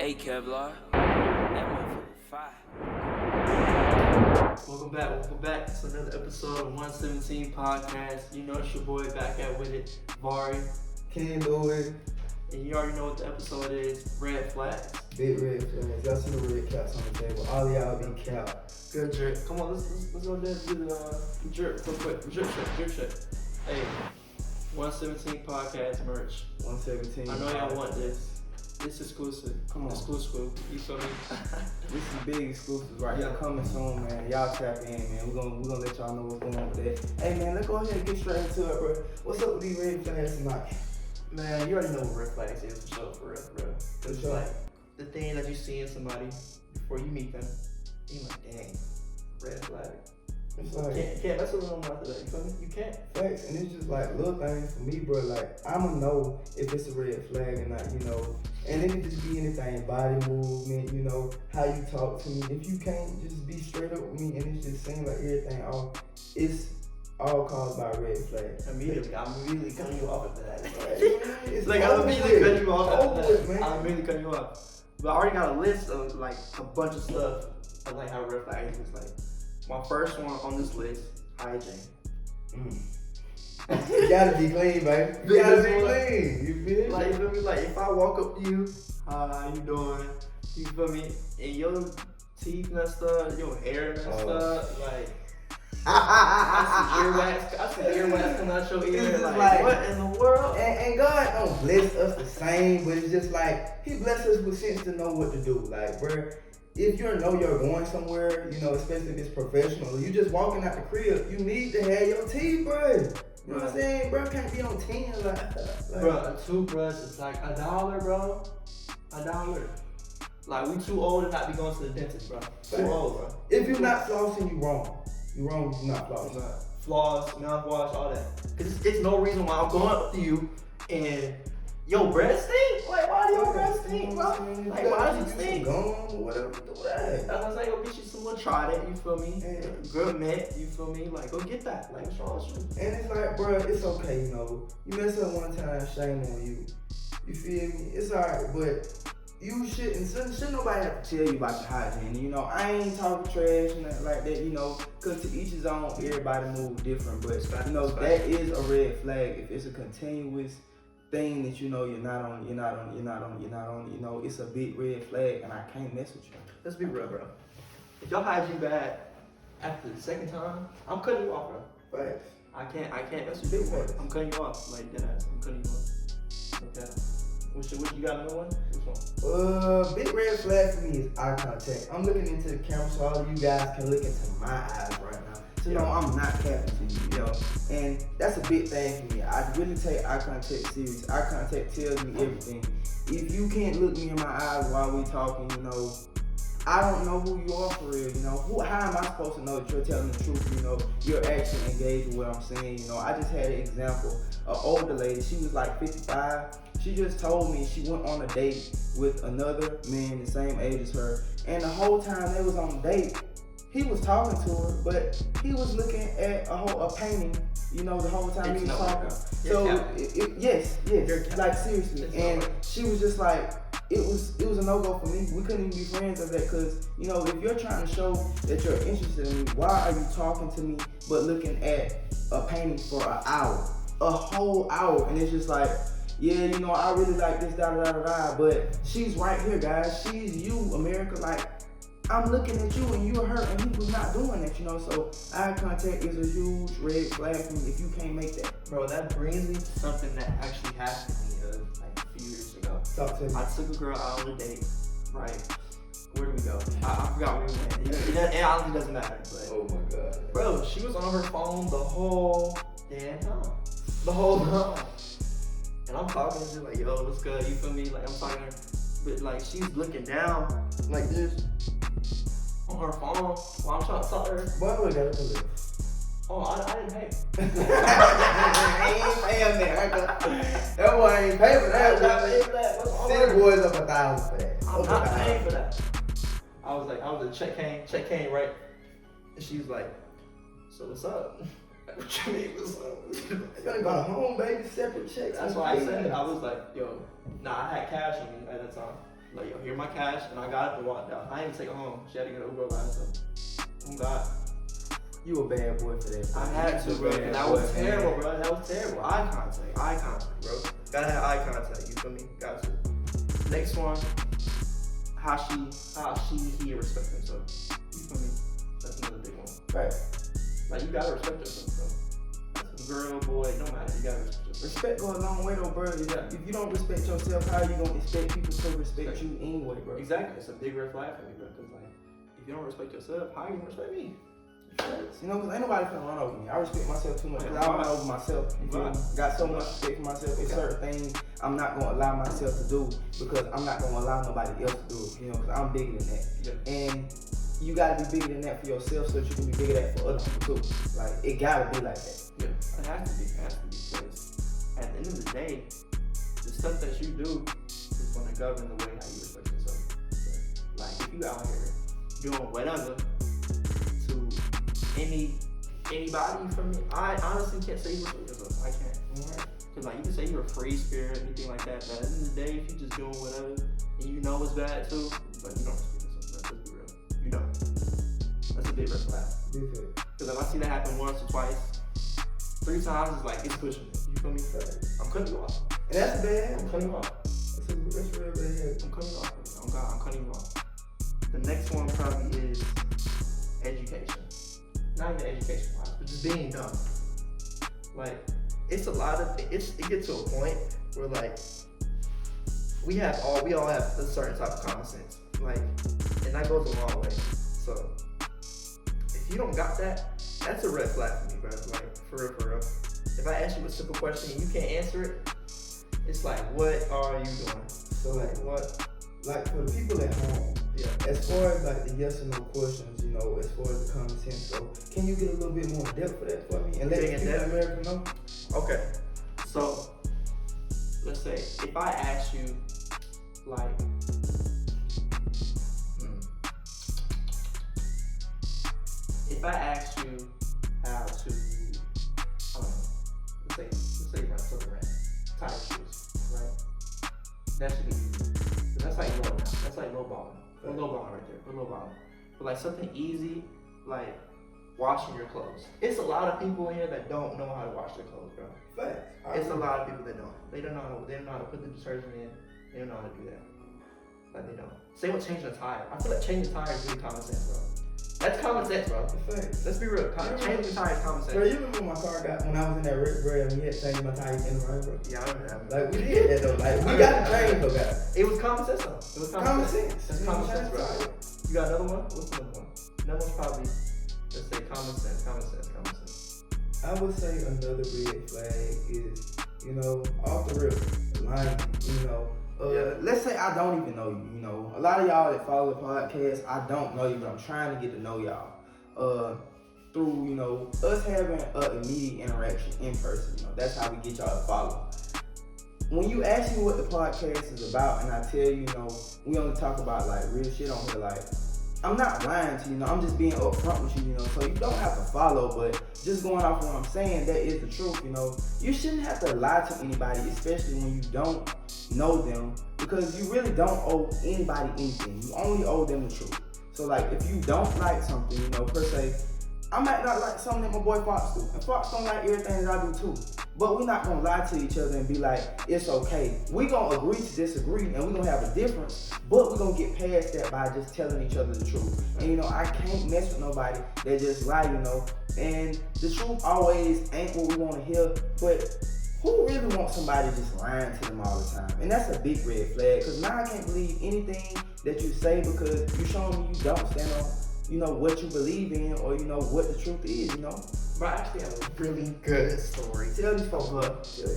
Hey Kevlar, that motherfucker fire. Welcome back to another episode of 117 Podcast. You know it's your boy back at with it, Vari. Can't do it. And you already know what the episode is, red flags. Big red flags. Y'all see the red caps on the table. All y'all be capped. Good drip. Come on, let's go there and do the drip real quick. Drip check. Hey, 117 Podcast merch. 117. I know y'all want this. It's exclusive. Come on. Exclusive. You feel me? This is big exclusive right here. Coming soon, man. Y'all tap in, man. We're gonna let y'all know what's going on with that. Hey, man, let's go ahead and get straight into it, bro. What's up with these red flags tonight? Man, you already know what red flags is for sure, for real. It's sure. like the thing that you see in somebody before you meet them. You like, dang, red flag. It's like Can't mess with them after that. You feel me? You can't. facts, and it's just like little things for me, bro. Like I'ma know if it's a red flag or not, you know. And it can just be anything, body movement, you know, how you talk to me. If you can't just be straight up with me, and it just seems like everything it's all caused by red flag. Immediately, I'm immediately cutting you off after that. It's Like I'm immediately cutting you off after that. man. I'm immediately cutting you off. But I already got a list of like a bunch of stuff of like how red flags is like. My first one on this list, hygiene. You gotta be clean, baby. You gotta be clean. You feel me? Like, you feel me? Like, if I walk up to you, how you doing? You feel me? And your teeth messed up, your hair messed up, like, I see earwax coming out your ear. It's just Like, what in the world? And God don't bless us the same, but it's just like, He bless us with sense to know what to do. Like, bro, if you know you're going somewhere, you know, especially if it's professional, you just walking out the crib, you need to have your teeth, bro. You know what I'm saying? Bro, can't be on 10 like Bro, a toothbrush is like $1, bro. $1. Like, we too old to not be going to the dentist, bro. Too old, bro. If you're not flossing, you wrong. You wrong if you're not flossing. Floss, mouthwash, all that. Cause it's no reason why I'm going up to you and your breath stink. Like, why do your breath stink, bro? Like, why does it stink? Gum or whatever, do that. I was like, go get you some little Trident, you feel me? Good mint, you feel me? Like, go get that. Like, what's wrong with you? And it's like, bro, it's okay, you know. You mess up one time, shame on you. You feel me? It's alright, but you shouldn't nobody have to tell you about your hygiene. You know, I ain't talking trash and nothing like that, you know, cause to each his own, everybody move different. But you know, that is a red flag if it's a continuous thing that you know you're not on, you know, it's a big red flag and I can't mess with you. Let's be real, bro. If your hygiene bad after the second time, I'm cutting you off, bro. Right. I can't mess with you. I'm cutting you off. Like, dead ass. I'm cutting you off. Okay. Which you got another one? Which one? Big red flag for me is eye contact. I'm looking into the camera so all of you guys can look into my eyes right now. So know I'm not capping to you, yo. And that's a big thing for me. I really take eye contact serious. Eye contact tells me everything. If you can't look me in my eyes while we talking, you know, I don't know who you are for real, you know. How am I supposed to know that you're telling the truth, you know, you're actually engaged with what I'm saying, you know. I just had an example, an older lady, she was like 55. She just told me she went on a date with another man the same age as her. And the whole time they was on a date, he was talking to her, but he was looking at a painting, you know, the whole time he was talking. So, yes, like seriously. And she was just like, it was a no-go for me. We couldn't even be friends of that because, you know, if you're trying to show that you're interested in me, why are you talking to me but looking at a painting for an hour? A whole hour. And it's just like, yeah, you know, I really like this, but she's right here, guys. She's you, America. Like, I'm looking at you and you're her, and he was not doing that, you know. So eye contact is a huge red flag for me if you can't make that. Bro, that brings me to something that actually happened to me like a few years ago. Talk to me. I took a girl out on a date, right? Where did we go? I forgot where we went. It honestly doesn't matter, but Oh my God. bro, she was on her phone the whole damn time. The whole time. And I'm talking to her like, yo, what's good? You feel me? Like, I'm talking to her, but like, she's looking down like this on her phone while I'm trying to talk to her. Boy, we got to live. Oh, I didn't pay. I ain't paying there. That boy ain't paying for that. City boys up 1,000 for that. I'm not paying for that. I was like, check came, right? And she was like, so what's up? What you mean, what's up? You gotta go home, baby. Separate checks. That's why I said it. I was like, yo, nah, I had cash on me at the time. Like, yo, here my cash, and I got up and walked out. I ain't even take it home. She had to get an Uber by herself. Oh God. You a bad boy for that. Bro. I had to, bro. And that was terrible, bro. That was terrible. Eye contact, bro. Gotta have eye contact. You feel me? Got to. Next one, how he respect himself. You feel me? That's another big one. Right. Like, you gotta respect yourself, bro. Girl, boy, no matter. You gotta respect yourself. Respect goes a long way, though, bro. If you don't respect yourself, how are you gonna expect people to respect you anyway, bro? Exactly. It's a big red flag for me, bro. Cause like, if you don't respect yourself, how are you gonna respect me? You know, because ain't nobody finna run over me. I respect myself too much because I run over myself. You feel me? Got so much respect for myself. There's certain things I'm not gonna allow myself to do because I'm not gonna allow nobody else to do it. You know, because I'm bigger than that. Yeah. And you gotta be bigger than that for yourself so that you can be bigger than that for other people too. Like, it gotta be like that. Yeah, it has to be. Because at the end of the day, the stuff that you do is gonna govern the way how you respect yourself. Like, if you out here doing whatever to anybody from me, I honestly can't say you respect yourself. I can't. Cause like, you can say you're a free spirit, anything like that, but at the end of the day, if you just doing whatever and you know it's bad too, but you don't respect yourself. Let's be real. You don't. That's a big red flag. Cause if I see that happen once or twice, 3 times, it's like, it's pushing me. You feel me? I'm cutting you off. And that's bad. I'm cutting you off. That's real bad. I'm cutting you off. Oh God, I'm cutting you off. The next one probably is education. Not even education wise, but just being dumb. Like, it's a lot of it gets to a point where like we all have a certain type of common sense. Like, and that goes a long way. So if you don't got that, that's a red flag for me, bro. Like, for real. If I ask you a simple question and you can't answer it, it's like, what are you doing? So Like, what? like for the people at home, Yeah. as far as like the yes or no questions, you know, as far as the common sense go, can you get a little bit more depth for that for me and let the people in America know? Okay. So let's say if I ask you like if I ask you how to let's say run something right, tie shoes, right? That should be easy. That's like low now. That's like low balling. We're low balling right there. We're low balling. But like something easy, like washing your clothes. It's a lot of people in here that don't know how to wash their clothes, bro. Facts. It's a lot of people that don't. They don't know how to put the detergent in. They don't know how to do that. Like, they don't. Same with changing a tire. I feel like changing a tire is really common sense, bro. That's common sense, bro. Facts. Let's be real. Changing a tire is common sense. Bro, you remember when my car got, when I was in that red bro, and we had to change my tires in the right, bro? Yeah, I remember that. Like, we did that though. Like, we got the train though, guys. It was common sense, though. It was Common sense. That's common sense, bro. You got another one? What's another one? Another one's probably, let's say, common sense. I would say another red flag is, you know, off the rip, lying, you know. Let's say I don't even know you, you know. A lot of y'all that follow the podcast, I don't know you, but I'm trying to get to know y'all. Through, you know, us having an immediate interaction in person, you know, that's how we get y'all to follow. When you ask me what the podcast is about, and I tell you, you know, we only talk about like real shit on here, like, I'm not lying to you, you know, I'm just being upfront with you, you know, so you don't have to follow, but just going off of what I'm saying, that is the truth, you know. You shouldn't have to lie to anybody, especially when you don't know them, because you really don't owe anybody anything. You only owe them the truth. So like, if you don't like something, you know, per se, I might not like something that my boy Fox do, and Fox don't like everything that I do too. But we're not gonna lie to each other and be like, it's okay. We're gonna agree to disagree, and we're gonna have a difference, but we're gonna get past that by just telling each other the truth. And you know, I can't mess with nobody that just lie, you know. And the truth always ain't what we wanna hear, but who really wants somebody just lying to them all the time? And that's a big red flag, because now I can't believe anything that you say because you're showing me you don't stand on, you know, what you believe in, or you know what the truth is, you know. Bro, I actually have a really good story. Tell these folks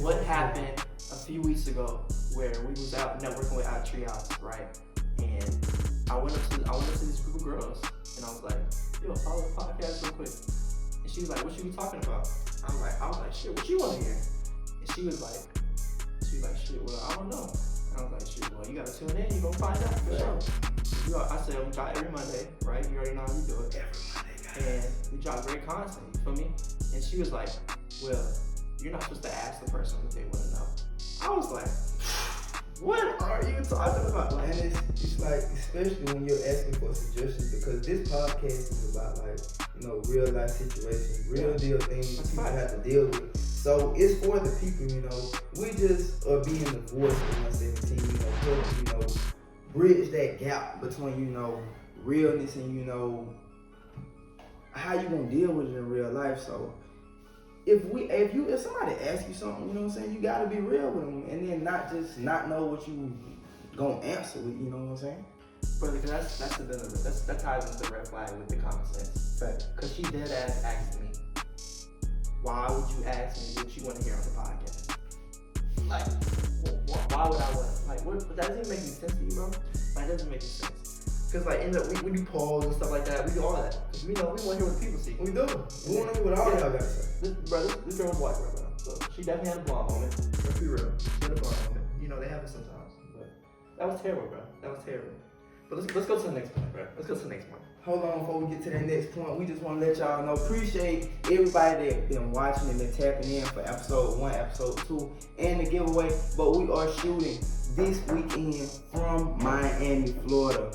what happened a few weeks ago where we was out networking with our triage, right? And I went up to this group of girls, and I was like, yo, follow the podcast real quick. And she was like, what you be talking about? I was like, shit, what you want to hear? And she was like, shit, well, I don't know. And I was like, shit, well, you gotta tune in, you gonna find out for sure. I said, we drop every Monday, right? You already know how we do it. Every Monday. And we drop great content, you feel me? And she was like, well, you're not supposed to ask the person what they want to know. I was like, What are you talking about? And it's like, especially when you're asking for suggestions, because this podcast is about like, you know, real life situations, real deal things people have to deal with. So it's for the people, you know. We just are being the voice of 117, you know, helping, you know, bridge that gap between, you know, realness and, you know, how you gonna deal with it in real life. So if somebody asks you something, you know what I'm saying, you gotta be real with them, and then not just not know what you gonna answer with, you know what I'm saying? But that's that ties into the red flag with the common sense. Fact. Cause she dead ass asked me, why would you ask me what you want to hear on the podcast? Like, why would I want? Like, what? That doesn't even make any sense to you, bro. Like, that doesn't make any sense. Cause like we do polls and stuff like that. We do all that. Cause we know we want to hear what the people see. We do. We want to hear what all y'all gotta say. This girl was white right now, so she definitely had a blonde moment. Let's be real. She had a blonde moment. You know, they have it sometimes. But that was terrible, bro. That was terrible. But let's go to the next point, bro. Let's go to the next point. Hold on, before we get to that next point, we just want to let y'all know, appreciate everybody that been watching and been tapping in for episode 1, episode 2, and the giveaway. But we are shooting this weekend from Miami, Florida.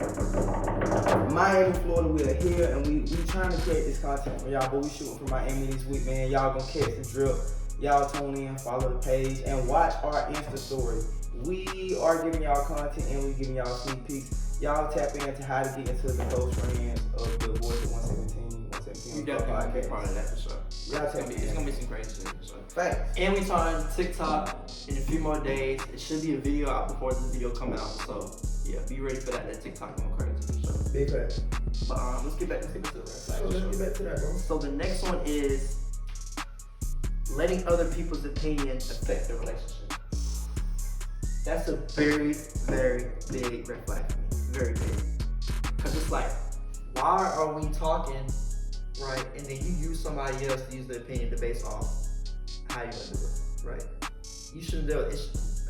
Miami, Florida, we are here, and we trying to create this content for y'all, but we shooting from Miami this week, man. Y'all gonna catch the drip. Y'all tune in, follow the page, and watch our Insta story. We are giving y'all content, and we giving y'all sneak peeks. Y'all tap into how to get into the close friends of the Voice of 117. You definitely want to be part of that for sure. It's gonna be some crazy shit for sure. Facts. And we starting TikTok in a few more days. It should be a video out before this video come out. So yeah, be ready for that. That TikTok going crazy for sure. Big facts. But let's get back to the red flag. So let's get back to that, bro. So the next one is letting other people's opinion affect the relationship. That's a very, very big red flag for me. Very big. Because it's like, why are we talking, right? And then you use somebody else to use their opinion to base off how you're gonna do it, right? You shouldn't do it.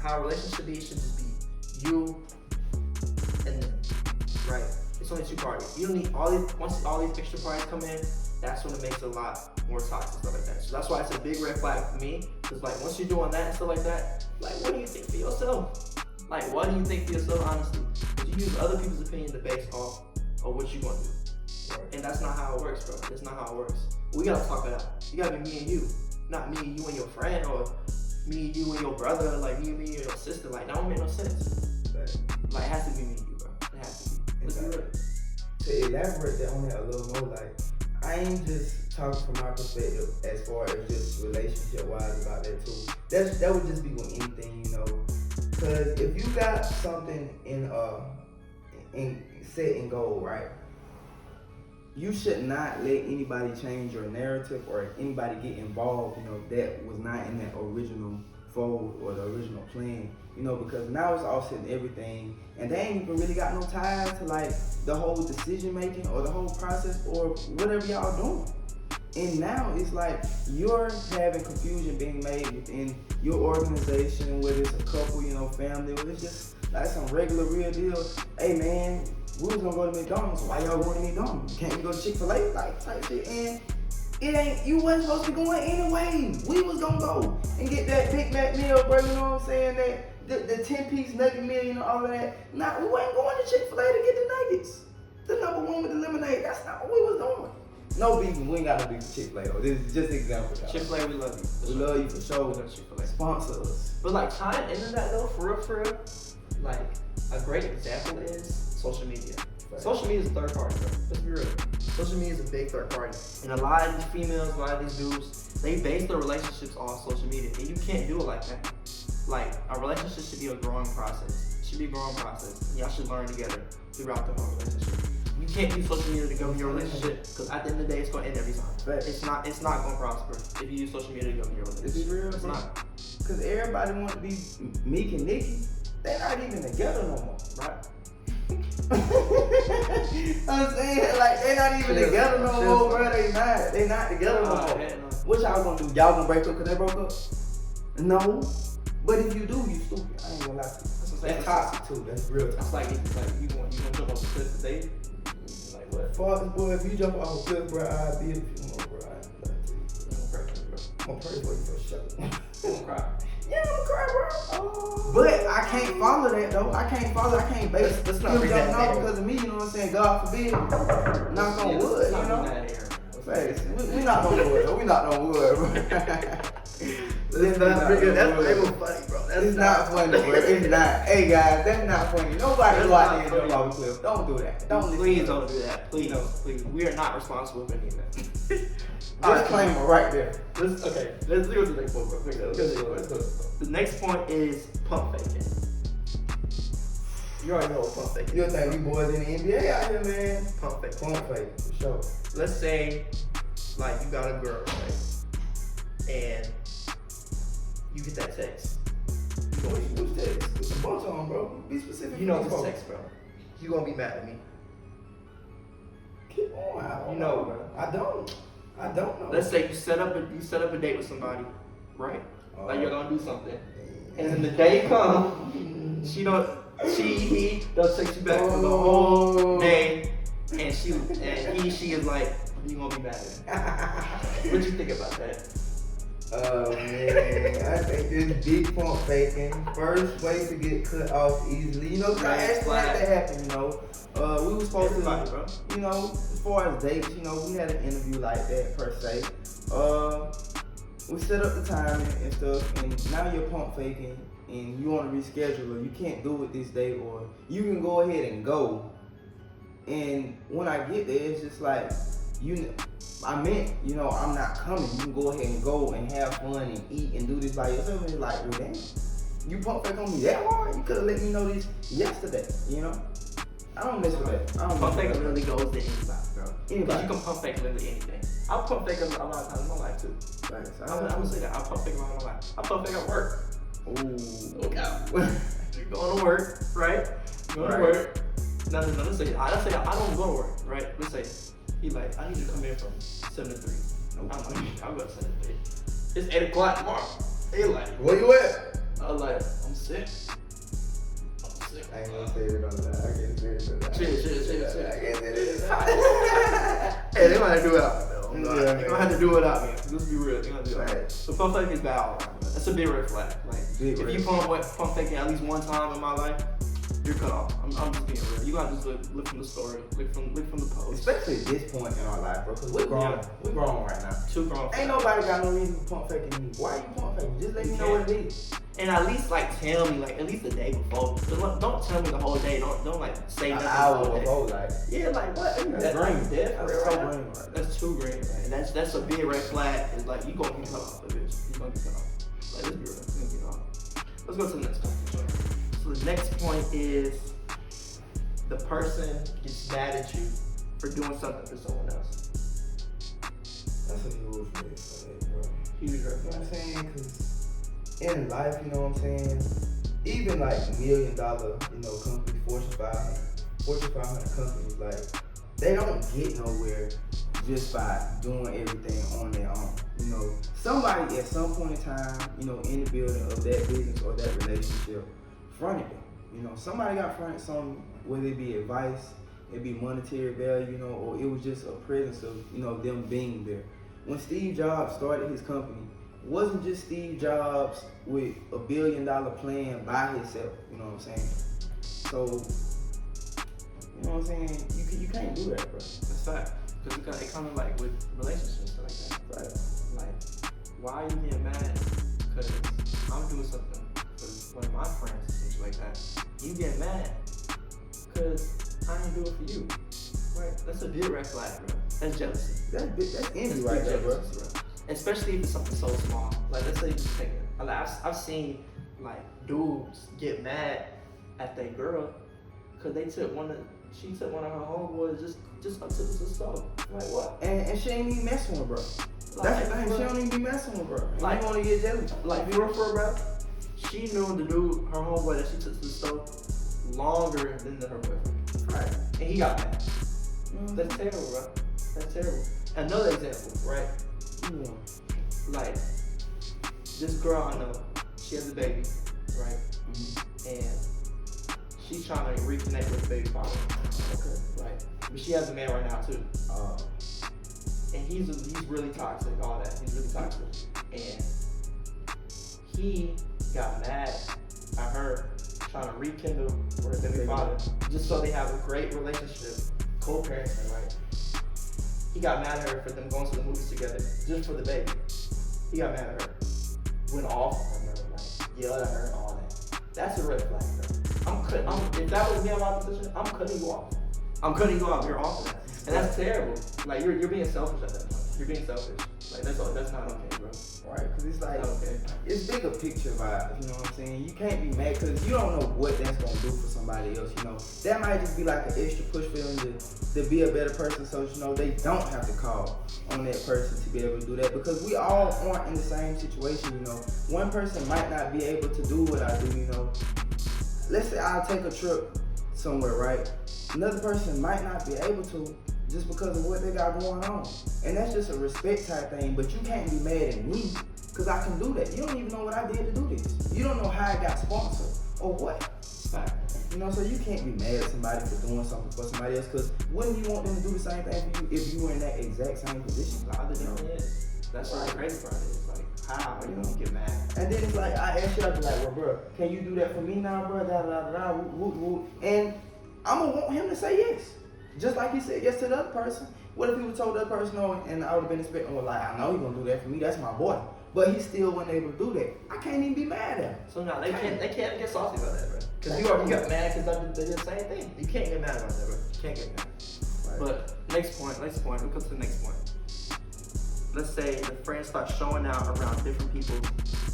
How a relationship should be, it should just be you and them, right? It's only two parties. You don't need once all these extra parties come in, that's when it makes it a lot more toxic and stuff like that. So that's why it's a big red flag for me. Because like once you're doing that and stuff like that, like what do you think for yourself? Like what do you think for yourself, honestly? Because you use other people's opinion to base off of what you gonna do. Right. And that's not how it works, bro. That's not how it works. We gotta talk it out. You gotta be me and you. Not me and you and your friend, or me and you and your brother, like me and your sister. Like that don't make no sense. Right. Like it has to be me and you, bro. It has to be. Let's be real. To elaborate that on that a little more, like I ain't just talking from my perspective as far as just relationship wise about that too. That would just be with anything, you know. Cause if you got something in set in goal, right? You should not let anybody change your narrative or anybody get involved, you know, that was not in that original fold or the original plan, you know, because now it's offsetting everything and they ain't even really got no ties to like the whole decision making or the whole process or whatever y'all doing. And now it's like you're having confusion being made within your organization, whether it's a couple, you know, family, whether it's just like some regular real deal. Hey man, we was gonna go to McDonald's. Why y'all going to McDonald's? Can't we go to Chick-fil-A? Like type shit. And it ain't, you wasn't supposed to be going anyway. We was gonna go and get that Big Mac meal, bro, you know what I'm saying? That the 10-piece nugget meal, you know, all of that. Nah, we wasn't going to Chick-fil-A to get the nuggets. The number one with the lemonade, that's not what we was doing. No beef, we ain't got no beef with Chick-fil-A though. This is just an example. Chick-fil-A, we love you. We love you for sure. We love Chick-fil-A. Sponsor us. But like tying into that though, for real, like a great example is social media. Right. Social media is a third party, bro. Let's be real. Social media is a big third party. And a lot of these females, a lot of these dudes, they base their relationships on social media. And you can't do it like that. Like, a relationship should be a growing process. It should be a growing process. And y'all should learn together throughout the whole relationship. You can't use social media to govern your relationship, because at the end of the day, it's going to end every time. Right. It's not going to prosper if you use social media to govern your relationship. Is it real? It's not. Because everybody want to be Meek and Nicki. They're not even together no more. Right. I'm saying, like, they're not even together no more, bro. They not together no more. What y'all gonna do? Y'all gonna break up because they broke up? No. But if you do, you stupid. I ain't gonna lie to you. That's toxic too. That's real toxic. It's like you gonna jump off the cliff today? Like what? Father, boy, if you jump off a cliff, bro, I'd be a few more, bro. I ain't gonna lie to you. gonna pray for you for sure. You gonna cry. Yeah, I'm gonna cry, bro. Oh. But I can't follow that though. I can't base Let's not him bring that jumping off there. because of me, you know what I'm saying? God forbid. Knock on wood, you know? Facts. We not on wood, though. We not on wood, bro. That's not funny, bro. It's not funny, bro. It's not. Hey, guys, that's not funny. Nobody That's go out not there and jump funny. off a cliff. Don't do that. Don't Please listen. don't do that. Please, No. please. We are not responsible for any of that. Disclaimer right there. Let's do the next point. The next point is pump faking. You already know what pump faking You is. think we boys in the NBA out here, man? Pump faking. Pump fake, for sure. Let's say, like, you got a girl, right? And you get that text. What's that? It's a bunch of them, bro. Be specific. You know for this these text, bro. You gonna be mad at me. Keep on. I don't You know, bro. I don't know. Let's say you set up a date with somebody, right? Like you're gonna do something, and then the day comes, he don't text you back for the whole day, and she is like, you gonna be mad at me. What you think about that? Oh man, I think this big pump faking. First way to get cut off easily. You know, I actually had that happen, you know. We were supposed Everybody, to, bro. you know, as far as dates, you know, we had an interview like that per se. We set up the time and stuff, and now you're pump faking and you want to reschedule or you can't do it this day, or you can go ahead and go. And when I get there, it's just like, I meant, you know, I'm not coming. You can go ahead and go and have fun and eat and do this by yourself. And it's like, well, damn, you pump fake on me that hard? You could have let me know this yesterday, you know? I don't mess with that. I don't Pump mess fake with that. really goes to anybody, bro. Anybody. Because you can pump fake literally anything. I pump fake a lot of times in my life too. Right, so I'm gonna say that. I pump fake a lot in my life. I pump fake at work. Ooh. Look out. You're going to work, right? Going to work. Now, let's say I don't go to work, right? Let's say he like, I need you to come in from 7 to 3. I'm like, I'll go to 7 to 3. It's 8 o'clock tomorrow. He like, Where you at? I'm like, I'm sick. I ain't gonna say it on that. I can't say it on that. Chill. I can't say it. Hey, they might have to do it out, man. Yeah, They're gonna have to do it out, man. Let's be real. They're gonna do it out. Right. So pump fake is bad all around, man. That's a big red flag. Like, Big if red you pump faking at least one time in my life, you're cut off. I'm just being real. You gotta just look from the story, look from the post. Especially at this point in our life, bro, because we're grown. Yeah. We're grown right now. Too grown. Ain't nobody got no reason to pump faking me. Why you pump faking? Just let me know what it is. And at least like tell me like at least the day before. Don't tell me the whole day. Don't like say An nothing. hour the whole day. before, like. Yeah, like what? That's green. Dead for That's real, so right? green right there. That's too green, man. That's a big red flag. It's like you gonna get cut off, bitch. You gonna get cut off. Like let's be real. You gonna get off. Let's go to the next point. So the next point is the person gets mad at you for doing something for someone else. That's a huge red flag, bro. Huge red You know flag. what I'm saying? Because in life, you know what I'm saying? Even like $1 million, you know, companies, Fortune 500 companies, like, they don't get nowhere just by doing everything on their own. You know, somebody at some point in time, you know, in the building of that business or that relationship, fronted them. You know, somebody got fronted something, whether it be advice, it be monetary value, you know, or it was just a presence of, you know, them being there. When Steve Jobs started his company, it wasn't just Steve Jobs with $1 billion plan by himself, you know what I'm saying? So, you know what I'm saying? You can't do that, bro. That's fact. Because it kind of like with relationships and like that. Right. Like, why are you getting mad? Because I'm doing something for one of my friends and things like that. You get mad because I didn't do it for you. Right? That's a big red flag, bro. That's jealousy. That's envy That's right big there, bro. jealousy, bro. Especially if it's something so small. Like, let's say you just take it. Like, I've seen like dudes get mad at their girl because she took one of her homeboys just up to the store. Like what? And she ain't even messing with, bro. That's the thing. She don't even be messing with, bro. And Like- you want to get jealous. Like for real, bro. She knew the dude, her homeboy that she took to the store, longer than her boyfriend. Right. And he got mad. Mm-hmm. That's terrible, bro. That's terrible. Another example, right? Yeah. Like this girl I know, she has a baby, right? And she's trying to reconnect with the baby father. Okay. Right. But she has a man right now too. And he's really toxic, all that. He's really toxic. and he got mad at her trying to rekindle for his baby father, just so they have a great relationship, co-parenting, right? He got mad at her for them going to the movies together, just for the baby. He got mad at her, went off on her, like yelled at her and all that. That's a red flag, bro. If that was me in my position, I'm cutting you off. I'm cutting you off. You're off of that, and that's terrible. Like you're being selfish at that point. You're being selfish. Like that's not okay, bro. Right, because it's like, Okay. it's bigger picture vibes, you know what I'm saying? You can't be mad because you don't know what that's going to do for somebody else, you know? That might just be like an extra push for them to be a better person, so, you know, they don't have to call on that person to be able to do that, because we all aren't in the same situation, you know? One person might not be able to do what I do, you know? Let's say I'll take a trip somewhere, right? Another person might not be able to, just because of what they got going on. And that's just a respect type thing, but you can't be mad at me because I can do that. You don't even know what I did to do this. You don't know how I got sponsored or what. You know, so you can't be mad at somebody for doing something for somebody else, because wouldn't you want them to do the same thing for you if you were in that exact same position? A lot of them is. That's what the crazy part is. Like, how you don't get mad? And then it's like, I ask you, I'll be like, well, bro, can you do that for me now, bro? Da, da, da, da, woo, woo, woo. And I'm going to want him to say yes. Just like he said yes to the other person. What if he would told the other person no, and I would have been expecting, well, like, I know he's gonna do that for me. That's my boy. But he still wasn't able to do that. I can't even be mad at him. So now they can't get salty about that, bro. Because you got mad because they did the same thing. You can't get mad about that, bro. You can't get mad. Right. But next point. Let's go to the next point. Let's say the friends start showing out around different people,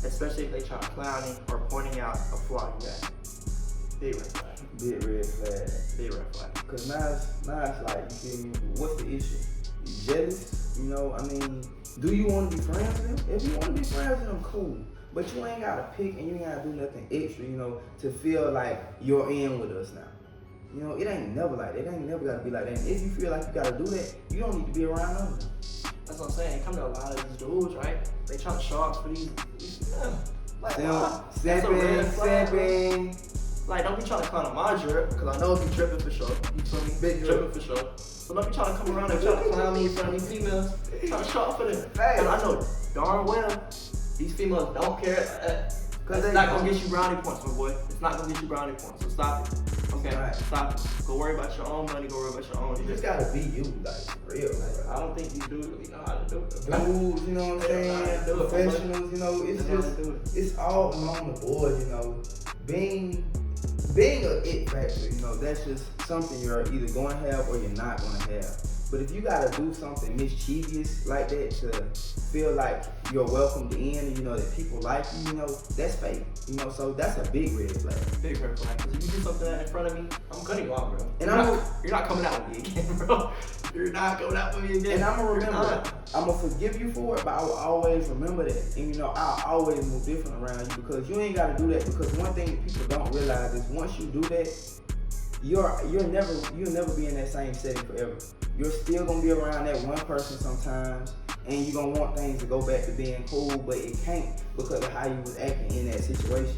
especially if they try clowning or pointing out a flaw you got. Big red flag. Big red flag. Big red flag. Cause now it's like, you feel me? What's the issue? You jealous? You know, I mean, do you want to be friends with them? If you want to be friends with them, cool. But you ain't gotta pick and you ain't gotta do nothing extra, you know, to feel like you're in with us now. You know, it ain't never like that. It ain't never gotta be like that. And if you feel like you gotta do that, you don't need to be around them. That's what I'm saying. It come to a lot of these dudes, right? They try to show up for these like, Stepping. Like, don't be trying to clown on my drip, because I know if you dripping for sure. You feel me? Big dripping for sure. So don't be trying to come around and try to clown me in front of these females. Trying to show up for them. Because I know darn well these females don't care. Because it's not going to get you brownie points, my boy. It's not going to get you brownie points. So stop it. Okay? Right. Stop it. Go worry about your own money. Go worry about your own You shit. just gotta be you, like, for real. Like, I don't think you do really know how to do it. dudes, you know what I'm saying? Professionals, you know, it's just, it's all along the board, you know. Being an it factor, you know, that's just something you're either going to have or you're not going to have. But if you got to do something mischievous like that to feel like you're welcomed in and you know that people like you, you know, that's fake. You know, so that's a big red flag. Big red flag. Because if you do something in front of me, I'm cutting you off, bro. And you're not coming out with me again, bro. You're not coming out with me again. And I'm going to remember that. I'm going to forgive you for it, but I will always remember that. And you know, I'll always move different around you because you ain't got to do that, because one thing that people don't realize is once you do that, you'll never be in that same setting forever. You're still gonna be around that one person sometimes, and you're gonna want things to go back to being cool, but it can't because of how you was acting in that situation.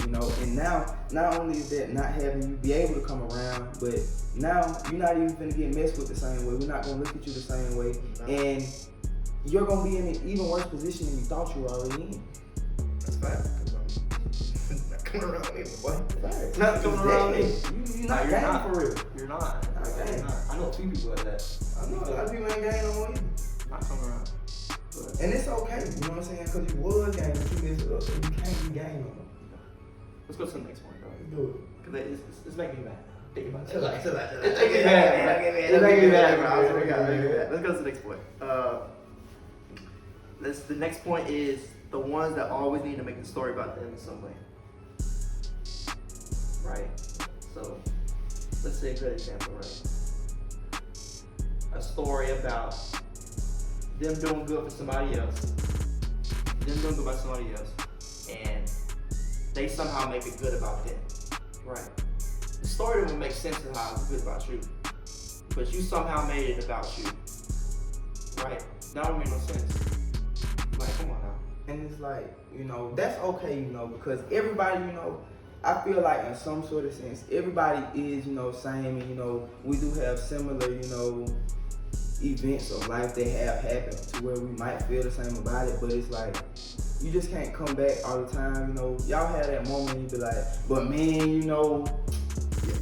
You know, and now not only is that not having you be able to come around, but now you're not even gonna get messed with the same way. We're not gonna look at you the same way, and you're gonna be in an even worse position than you thought you were already in. That's fact. Not coming around me, boy. Right. Not coming around me. You're not for real. You're not. I know a few people like that. I know a lot of people ain't game no more either. Not coming around. But And it's okay, you know what I'm saying? Because you was game, but you messed it up, so you can't be game no more. let's go to the next point, bro. Let's do it. Because it's making me mad. Think about it. Chill out. It's making me mad. It's making me mad, bro. I swear to God. Let's go to the next point. The next point is the ones that always need to make a story about them in some way. Right? So, let's say a good example, right? A story about them doing good for somebody else. Them doing good by somebody else. And they somehow make it good about them. Right? The story doesn't make sense of how it's good about you. But you somehow made it about you. Right? That don't make no sense. Like, come on now. And it's like, you know, that's okay, you know, because everybody, you know, I feel like in some sort of sense, everybody is, you know, same, and, you know, we do have similar, you know, events of life that have happened to where we might feel the same about it, but it's like, you just can't come back all the time, you know. Y'all have that moment and you be like, but man, you know,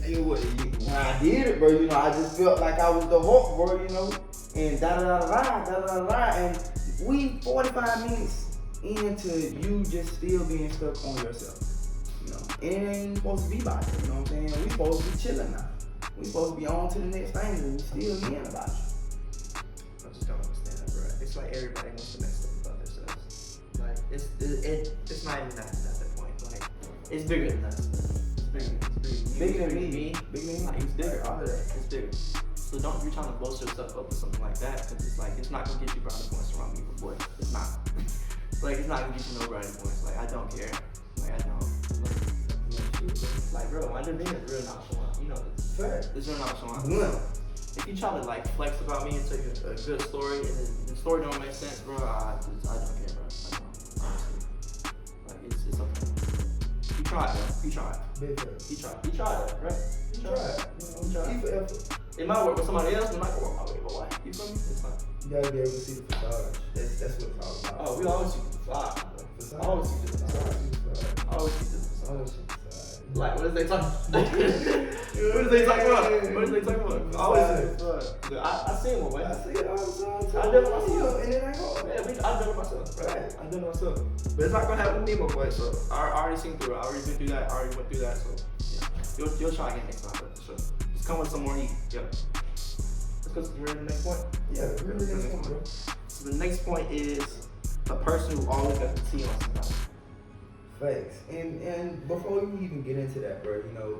when I did it, bro, you know, I just felt like I was the Hulk, bro, you know, and da-da-da-da-da, and we 45 minutes into you just still being stuck on yourself, you know, and it ain't supposed to be about that, you know what I'm saying? We supposed to be chilling now. We supposed to be on to the next thing and we still hearing about you. I just don't understand that, bro. It's like everybody wants to make stuff about themselves. Like, it's not even that at that point. Like, it's bigger than us. Bigger than me. Like, it's bigger. All of that. It's bigger. So don't be trying to boast yourself up with something like that, because it's like, it's not gonna get you brownie points around me, but boy, it's not. Like, it's not gonna get you no brownie points. Like, I don't care. Like, I don't. Like, bro, my demeanor is real nonchalant. You know this. Fair. It's real nonchalant. Well, If you try to like flex about me and tell you a good story and then the story don't make sense, bro, I don't care, bro. I don't, honestly. Like, it's okay. You tried, bro. You tried. big fair. You tried it, right? You tried. You tried. Keep it effort. It might work with somebody else, it might work my way, but why? You feel me? It's fine. You gotta be able to see the facade. That's what it's all about. Oh, we always see the facade, bro. Facade. I always see the facade. I always see the facade. Always see the facade. Like, what is they talking about? What is they talking about? What is they talking about? I always see the facade. I seen one, man. I see it all the time. Too. I done it myself. And it ain't hard. Yeah, I done it myself, right? I done it myself. But it's not gonna happen with me, my boy. So I already seen through it. I already been through that. I already went through that. So yeah, you'll try again next time, but for sure. Just come with some more heat. Yeah. Let's go to the next point. Yeah, really next one, bro. So the next point is a person who always got the tea on somebody. Facts. And before you even get into that, bro, you know,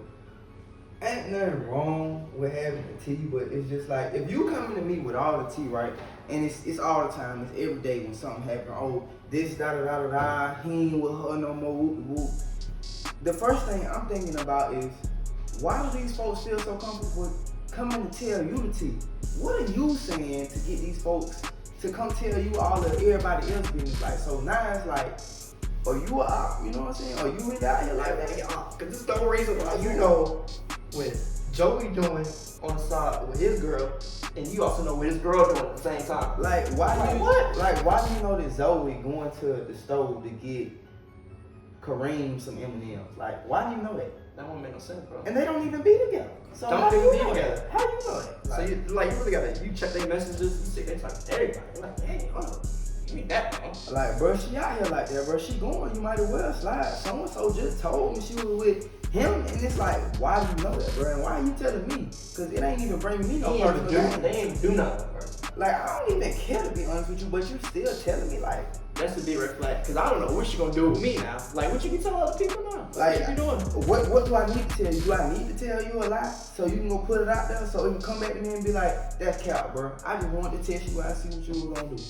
ain't nothing wrong with having the tea, but it's just like, if you coming to me with all the tea, right, and it's all the time, it's every day when something happen, oh, this, da-da-da-da-da, he ain't with her no more, whoop-whoop. The first thing I'm thinking about is, why do these folks feel so comfortable coming to tell you the tea? What are you saying to get these folks to come tell you all of everybody else business? Like, so now it's like, are you a op? You know what I'm saying? Are you really out here like that? Because this is the whole reason why you know what Joey doing on the side with his girl, and you also know what his girl doing at the same time. Like, why do you know that Zoe going to the stove to get Kareem some M&Ms? Like, why do you know that? That won't make no sense, bro. And they don't even be together. So Don't how do even you be know together. that? How do you know that? So you really gotta check their messages, you see they talk to everybody. You're like, hey, you need that, bro. Like, bro, she out here like that, bro. She going, you might as well slide. So just told me she was with him, and it's like, why do you know that, bro? And why are you telling me? Because it ain't even bringing me no personal gain. They ain't do nothing, bro. Like, I don't even care to be honest with you, but you still telling me, like, That's a big red flag, because I don't know what you gonna do with me now. Like, what you be telling other people now? Like, what you doing? What do I need to tell you? Do I need to tell you a lie so you can go put it out there so you can come back to me and be like, that's cap, bro. I just wanted to test you and see what you were gonna do.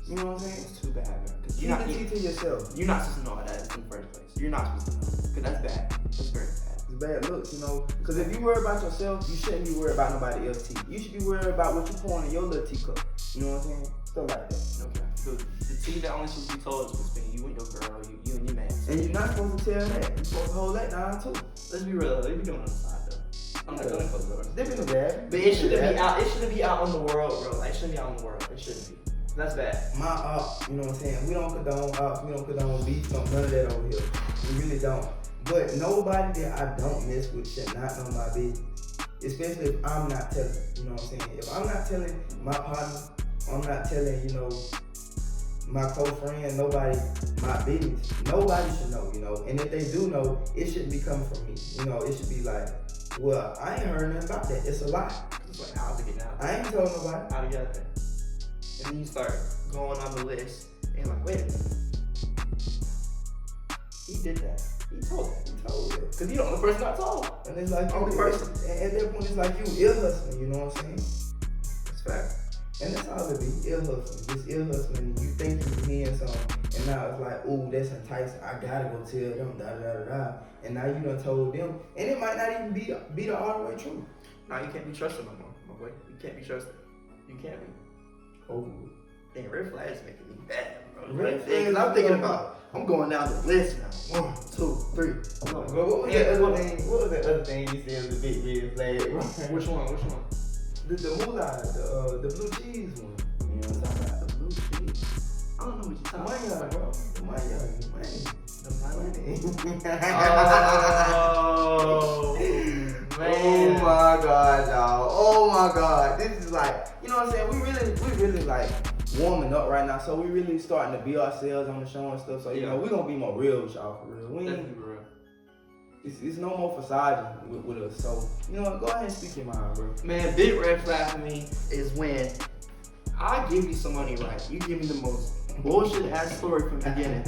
You know what I'm saying? It's too bad, man. Keep the tea to yourself. You're not supposed to know that in the first place. You're not supposed to know, because that's bad. That's very bad. It's bad looks, you know. Because if you worry about yourself, you shouldn't be worried about nobody else's tea. You should be worried about what you pouring in your little teacup. You know what I'm saying? Stuff like that. Okay. So the tea that only supposed to be told is between you and your girl, you and your man. And you're not supposed to tell that. You're supposed to hold that down too. Let's be real, they be doing it on the side though. I'm not gonna close the door. They been bad. But it shouldn't be out. It shouldn't be out in the world, bro. Like, it shouldn't be out in the world. It shouldn't be. That's bad. My op, you know what I'm saying? We don't condone ops, we don't condone beef, none of that over here. We really don't. But nobody that I don't mess with should not know my business. Especially if I'm not telling, you know what I'm saying? If I'm not telling my partner, I'm not telling, you know, my co-friend, nobody, my business. Nobody should know, you know? And if they do know, it shouldn't be coming from me. You know, it should be like, well, I ain't heard nothing about that. It's a lie. It's like, how's it getting out? I ain't told nobody. How'd it get out there? And then you start going on the list, and like, wait a minute. He did that. He told that. He told it. Because you the only person I told. And it's like, Only person. At that point, it's like you ill hustling, you know what I'm saying? That's fact. And that's all it be, ill hustling. Just ill hustling. You think you're hearing something, and now it's like, ooh, that's enticing. I gotta go tell them, da-da-da-da-da. And now you done told them, and it might not even be the all the way true. Now you can't be trusted no more, my boy. You can't be trusted. You can't be. Oh. Dang, red flags making me bad, bro. Red Because flags I'm thinking go- about, I'm going down the list now. 1, 2, 3. What was that other thing? What was that other thing you said was a big red flag? Which one? The moolah, the blue cheese one. You know what I'm talking about? The blue cheese. I don't know what you're The talking money, about. bro. The money. The money. Oh, man. Oh my God, y'all. Oh my God. This is like, you know what I'm saying? We really like warming up right now. So we really starting to be ourselves on the show and stuff. So, you know, we're going to be more real with y'all for real. We ain't, real. it's no more facade with us. So, you know, go ahead and speak your mind, bro. Man, big red flag for me is when I give you some money, right? You give me the most bullshit ass story from the beginning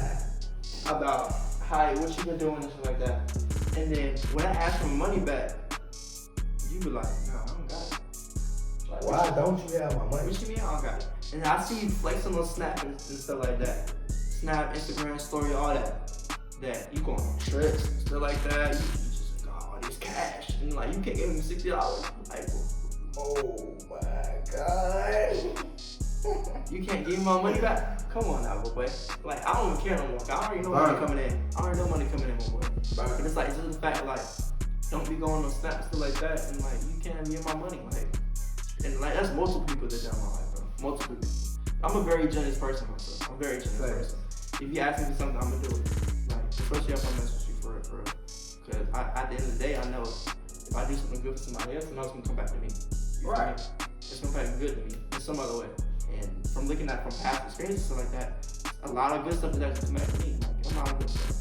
about what you been doing and shit like that. And then when I ask for money back, you be like, nah, I don't got it. Like, Why don't you have my money? What you mean I don't got it? And I see you flexing on Snap and stuff like that. Snap, Instagram, story, all that. That you going on trips and stuff like that. You just like, oh, this cash. And like, you can't give me $60. Like, Oh my God. you can't give me my money back? Come on now, boy. Like, I don't even care no more. I already know money coming in. I already know money coming in, my boy. But it's like, just the fact, like, don't be going on Snap and stuff like that. And like, you can't give my money. Like, and like, that's multiple people that done my life, bro. Multiple people. I'm a very generous person myself. I'm a very generous person. If you ask me for something, I'm gonna do it. Like, especially if I mess with you for real. Because at the end of the day, I know if I do something good for somebody else, then it's gonna come back to me. Right. It's gonna come back good to me in some other way. And from looking at from past experiences and stuff like that, a lot of good stuff is actually come back to me. Like, a lot of good stuff.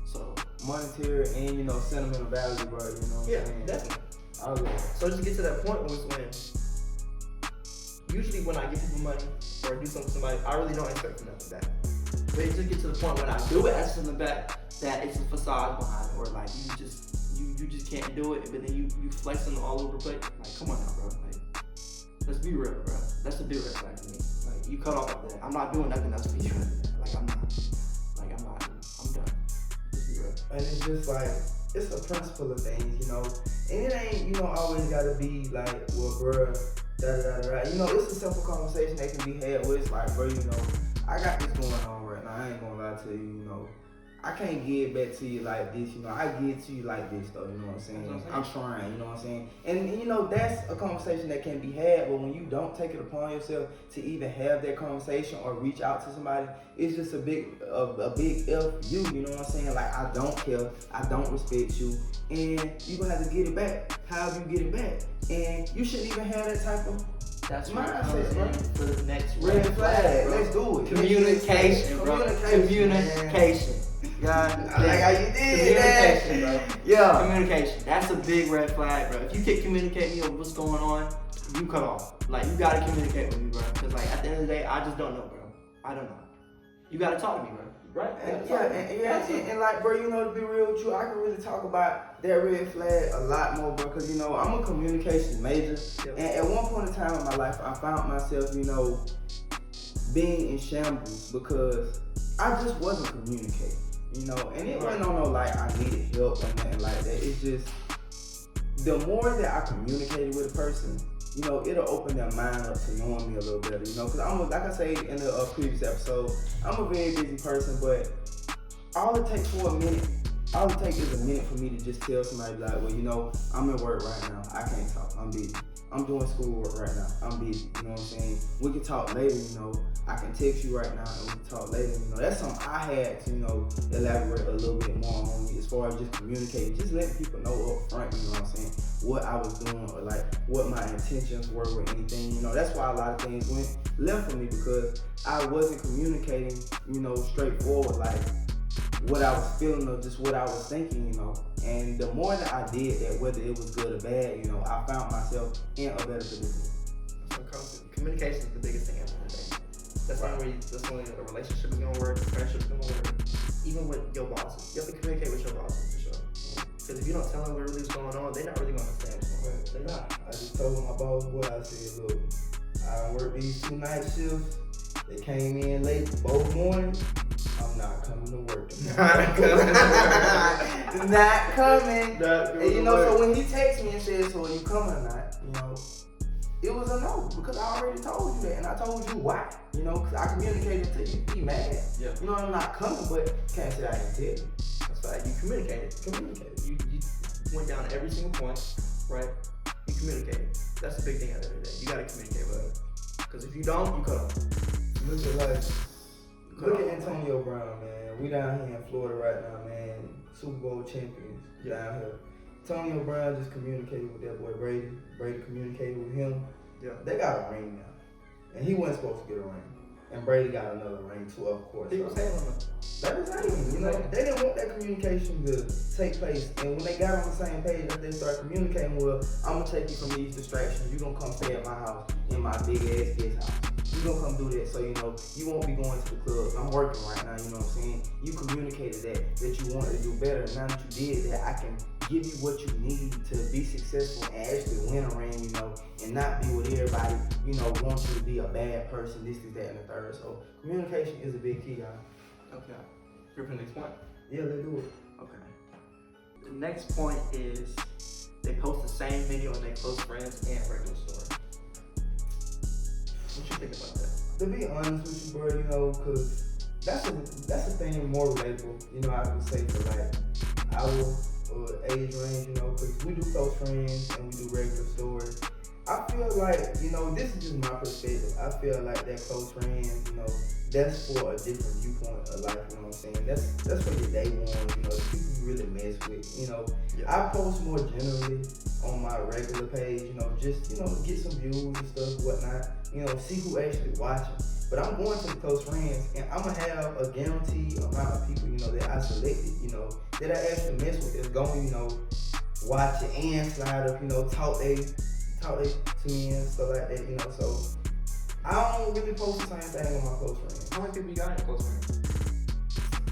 So Monetary and, you know, sentimental value, bro. You know what I'm saying? Definitely. I love it. So just get to that point was when, usually when I give people money or do something for somebody, I really don't expect nothing back. But it just get to the point when I do ask something back that it's a facade behind it, or like you just can't do it, but then you flexing all over the place. Like, come on now, bro. Like, let's be real, bro. That's a big red flag for me. Like, you cut off at that. I'm not doing nothing else for you. Like, I'm not. I'm done. Let's be real. And it's just like, it's a principle of things, you know. And it ain't, you know, always gotta be like, well, bruh, da. You know, it's a simple conversation that can be had where it's like, bro, you know, I got this going on right now. I ain't gonna lie to you, you know. I can't give back to you like this, you know. I give to you like this, though, you know what I'm saying? I'm trying, you know what I'm saying? And, you know, that's a conversation that can be had, but when you don't take it upon yourself to even have that conversation or reach out to somebody, it's just a big F you know what I'm saying? Like, I don't care, I don't respect you, and you gonna have to get it back. However you get it back. And you shouldn't even have that type of That's mindset, bro. for the next Red flag, bro. let's do it. Communication, bro. Communication. God, like how you did that. Communication, bro. Yeah. Communication. That's a big red flag, bro. If you can't communicate me on what's going on, you cut off. Like, you gotta communicate with me, bro. Cause like, at the end of the day, I just don't know, bro. I don't know. You gotta talk to me, bro. Right? And like, bro, you know, to be real with you, I can really talk about that red flag a lot more, bro, because, you know, I'm a communications major. Yep. And at one point in time in my life, I found myself, you know, being in shambles because I just wasn't communicating, you know, and it wasn't on no, like, I needed help or nothing like that. It's just, the more that I communicated with a person, you know, it'll open their mind up to knowing me a little better, you know, because I'm, like I say in the previous episode, I'm a very busy person, but all it takes is a minute for me to just tell somebody, like, well, you know, I'm at work right now, I can't talk, I'm busy. I'm doing schoolwork right now, I'm busy, you know what I'm saying? We can talk later, you know, I can text you right now and we can talk later, you know, that's something I had to, you know, elaborate a little bit more on as far as just communicating, just letting people know up front, you know what I'm saying, what I was doing or like what my intentions were with anything, you know, that's why a lot of things went left for me because I wasn't communicating, you know, straightforward, like what I was feeling or just what I was thinking, you know. And the more that I did that, whether it was good or bad, you know, I found myself in a better position. So communication is the biggest thing at the end of the day. That's when a relationship is gonna work, a friendship is gonna work. Even with your bosses, you have to communicate with your bosses for sure. Because if you don't tell them what really is going on, they're not really gonna understand what's going on. They're not. I just told my boss what I said, look, I worked these 2 night shifts. They came in late both mornings. I'm not coming to work. Not coming. And you know, so when he texts me and says, so are you coming or not, you know, it was a no because I already told you that and I told you why, you know, because I communicated to you, be mad. Yeah. You know, I'm not coming, but can't say I didn't tell you. That's right. You communicated. You went down to every single point, right? You communicate. That's the big thing at the end of the day. You gotta communicate with her. Because if you don't, you cut off. Look at Antonio Brown, man. We down here in Florida right now, man. Super Bowl champions down here. Antonio Brown just communicated with that boy Brady. Brady communicated with him. Yeah. They got a ring now. And he wasn't supposed to get a ring. And Brady got another ring too, of course. He was saying on That was happening. You know, they didn't want that communication to take place. And when they got on the same page, that they started communicating, well, I'm gonna take you from these distractions. You gonna come stay at my house in my big ass guest house. You gonna come do that, so you know you won't be going to the club. I'm working right now. You know what I'm saying? You communicated that you wanted to do better. And now that you did that, I can give you what you need to be successful and actually win a ring. You know, and not be with everybody. You know, wants you to be a bad person. This, that, and the third. So communication is a big key, y'all. Okay. You're for the next point? Yeah, let's do it. Okay. The next point is they post the same video on their close friends and regular story. What you think about that? To be honest with you, bro, you know, cause that's a thing more relatable. You know, I would say for like our age range, you know, cause we do close friends and we do regular stories. I feel like, you know, this is just my perspective. I feel like that close friends, you know, that's for a different viewpoint of life, you know what I'm saying? That's for your day one, you know, the people you really mess with, you know. Yeah. I post more generally on my regular page, you know, just, you know, get some views and stuff, whatnot, you know, see who actually watching. But I'm going to the close friends and I'm gonna have a guaranteed amount of people, you know, that I selected, you know, that I actually mess with that's going, you know, watch it and slide up, you know, talk they to me and stuff like that, you know, so I don't really post the same thing on my close friends. How many people you got in close friends?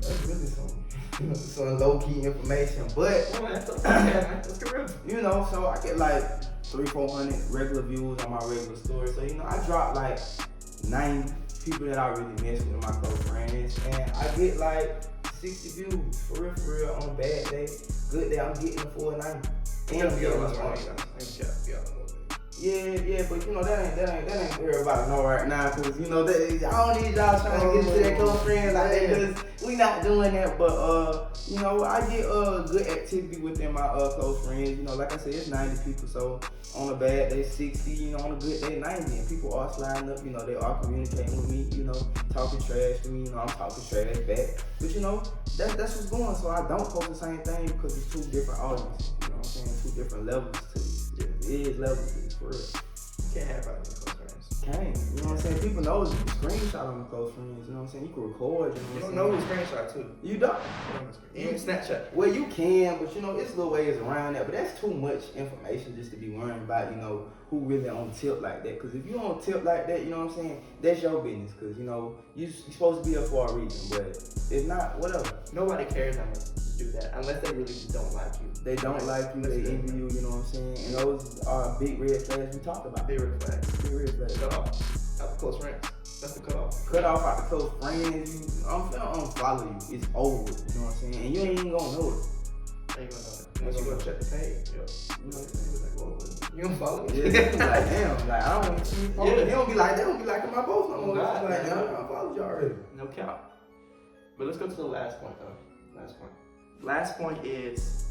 That's really some low-key information, but That's good. you know, so I get like 300-400 regular views on my regular story. So, you know, I drop like 90 people that I really mess with in my close friends. And I get like 60 views, for real, on a bad day. Good day, I'm getting a full 90. And I'm getting Yeah, but you know, that ain't everybody know right now, cause you know, I don't need y'all trying to get into that close friends like that, cause we not doing that, but you know, I get good activity within my close friends, you know, like I said, it's 90 people, so on a bad day 60, you know, on a good day 90, and people are sliding up, you know, they are communicating with me, you know, talking trash to me, you know, I'm talking trash back, but you know, that's what's going, so I don't post the same thing because it's two different audiences, you know what I'm saying, two different levels to it. Yeah, it is levels to it, for real. You can't have that in close friends. Can't, you know what I'm saying? People know you can screenshot on the close friends, you know what I'm saying? You can record, you know You what don't I'm know saying? who screenshot too. You don't. Even Snapchat. Well, you can, but you know, it's little ways around that, but that's too much information just to be worrying about, you know, who really on tip like that. Because if you on tip like that, you know what I'm saying, that's your business. Because, you know, you're supposed to be there for a reason, but if not, whatever. Nobody cares how much to do that unless they really just don't like you. They don't like you, they envy you, you know what I'm saying? And those are big red flags we talked about. Big red flags. Big red flags. Cut off. Out the close friends. That's the cut off. Cut off out the close friends, I'm finna unfollow you. It's over, you know what I'm saying? And you ain't even gonna know it. Ain't gonna know it. Once you go check the page, yo. You know what I'm saying? It's like, whoa. You don't follow me? Yeah, like, damn, like, I don't want to see you post. Yeah. They don't be liking my post no more. God, It's like, man. damn, I followed you already. No cap. But let's go to the last point though. Last point is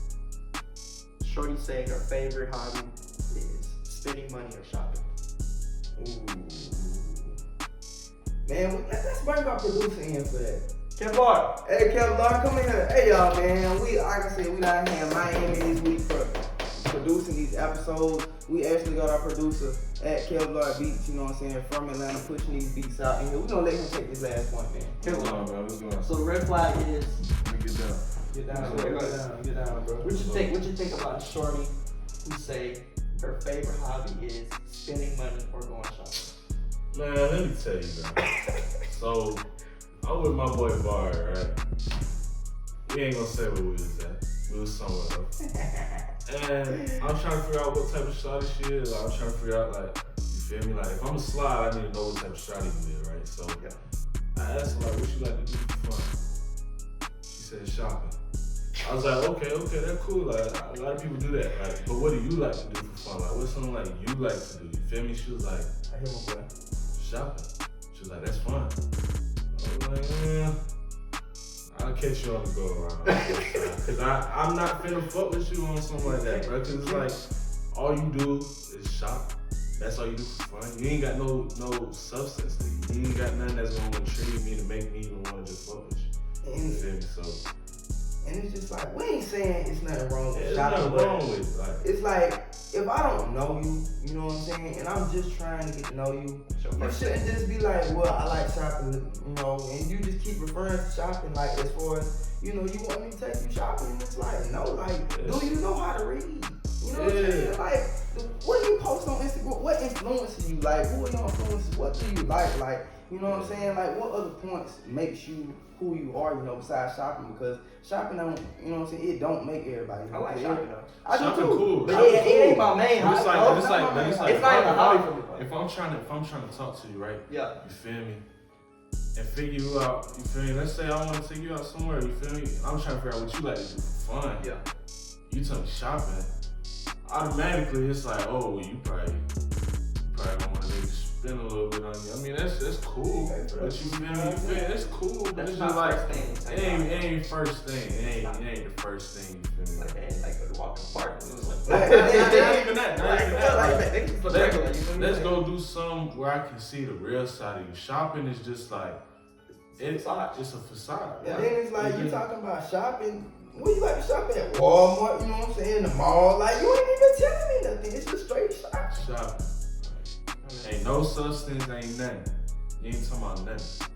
Shorty saying her favorite hobby is spending money or shopping. Ooh. Man, let's bring our producer in for that. Kevlar. Hey, Kevlar, come in here. Hey, y'all, man. Like I said, we down here in Miami this week for producing these episodes. We actually got our producer at Kevlar Beats, you know what I'm saying, from Atlanta, pushing these beats out in here. We're gonna let him take this last point, man. What's going on, man? What's going on? So the red flag is Let me get down. Get down, bro. Get down, bro. what you think about Shorty who say her favorite hobby is spending money or going shopping? Man, let me tell you, man. So, I'm with my boy Bar, right? We ain't gonna say where we was at. We was somewhere else. And I'm trying to figure out what type of shawty she is. I'm trying to figure out, like, you feel me? Like, if I'm a slide, I need to know what type of shawty you is, right? So, I asked her, like, what you like to do for fun? She said shopping. I was like, okay, that's cool. Like, a lot of people do that. Like, but what do you like to do for fun? Like, what's something like you like to do? You feel me? She was like, I hear my boy. shopping. She was like, that's fun. I was like, I'll catch you on the go around. Cause I'm not finna fuck with you on something like that, bro. Cause it's like, all you do is shop. That's all you do for fun. You ain't got no substance to you. You ain't got nothing that's gonna intrigue me to make me even want to just flourish. You feel me? So. And it's just like, we ain't saying it's nothing wrong with There's shopping, nothing wrong with it. Like, it's like, if I don't know you, you know what I'm saying, and I'm just trying to get to know you, you shouldn't just be like, well, I like shopping, you know, and you just keep referring to shopping, like, as far as, you know, you want me to take you shopping, and it's like, no, like, do you know how to read? You know what I'm saying? Like, what do you post on Instagram? What influences you? Like, who are your influences? What do you like? Like, you know what I'm saying? Like, what other points makes you who you are, you know, besides shopping? Because shopping don't, you know what I'm saying, it don't make everybody. I like shopping though. I do shopping too. cool. But It ain't my main hobby. It's like It's not even a hobby for me. if I'm trying to talk to you, right? Yeah. You feel me? And figure you out, you feel me? Let's say I want to take you out somewhere, you feel me? I'm trying to figure out what you like to do for fun. Yeah. You tell me shopping, automatically it's like, oh, you probably gonna want to maybe spend a little bit on you. I mean, that's cool. But you feel me? It's cool. But That's it's not just like, first thing. it ain't first thing. It ain't the first thing, you feel me? Like, man, like go to walk in the park. Not even that. Like, Let's go do some where I can see the real side of you. Shopping is just like, it's a facade. And then it's like, you talking about shopping, where you like to shop at? Walmart, you know what I'm saying? The mall, like, you ain't even telling me nothing. It's just straight shopping. Shopping. Ain't no substance, ain't nothing. You ain't talking about nothing.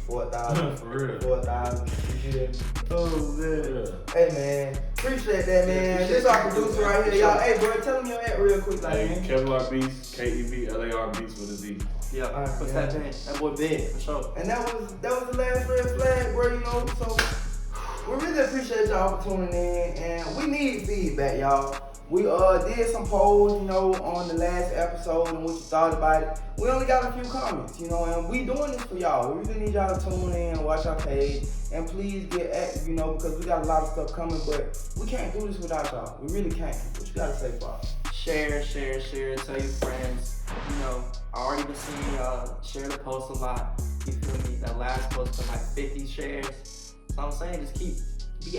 4,000. For real. 4,000. You feel me? Oh, man. Yeah. Hey, man. Appreciate that, man. This our producer right here, y'all. Hey, bro, tell me your ad real quick, like, Hey, man. Kevlar Beats, KEVLAR Beats with a Z. Yeah, what's that band? That boy big, for sure. And that was the last red flag, bro, you know, so we really appreciate y'all for tuning in, and we need feedback, y'all. We did some polls, you know, on the last episode and what you thought about it. We only got a few comments, you know, and we doing this for y'all. We really need y'all to tune in, watch our page, and please get active, you know, because we got a lot of stuff coming, but we can't do this without y'all. We really can't. What you gotta say, Bob? Share, tell your friends. You know, I already been seeing y'all share the post a lot. You feel me? That last post got like 50 shares. So I'm saying just be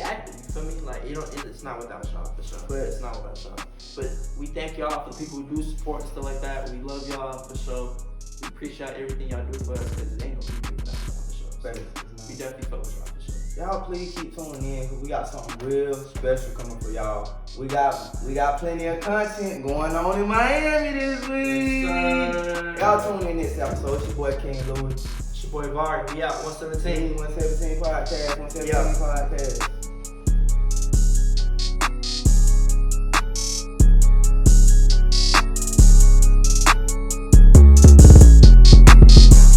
active, you feel me? Like, it's not without y'all, for sure. But it's not without y'all. But we thank y'all for the people who do support and stuff like that. We love y'all, for sure. We appreciate everything y'all do for us, because it ain't gonna be without y'all, for sure. So we definitely fuck with y'all, for sure. Y'all please keep tuning in, because we got something real special coming for y'all. We got plenty of content going on in Miami this week. Yes, Y'all tune in this episode. It's your boy King Louis. It's your boy Var. We out 117. 117 podcast, 117 Yeah. podcast.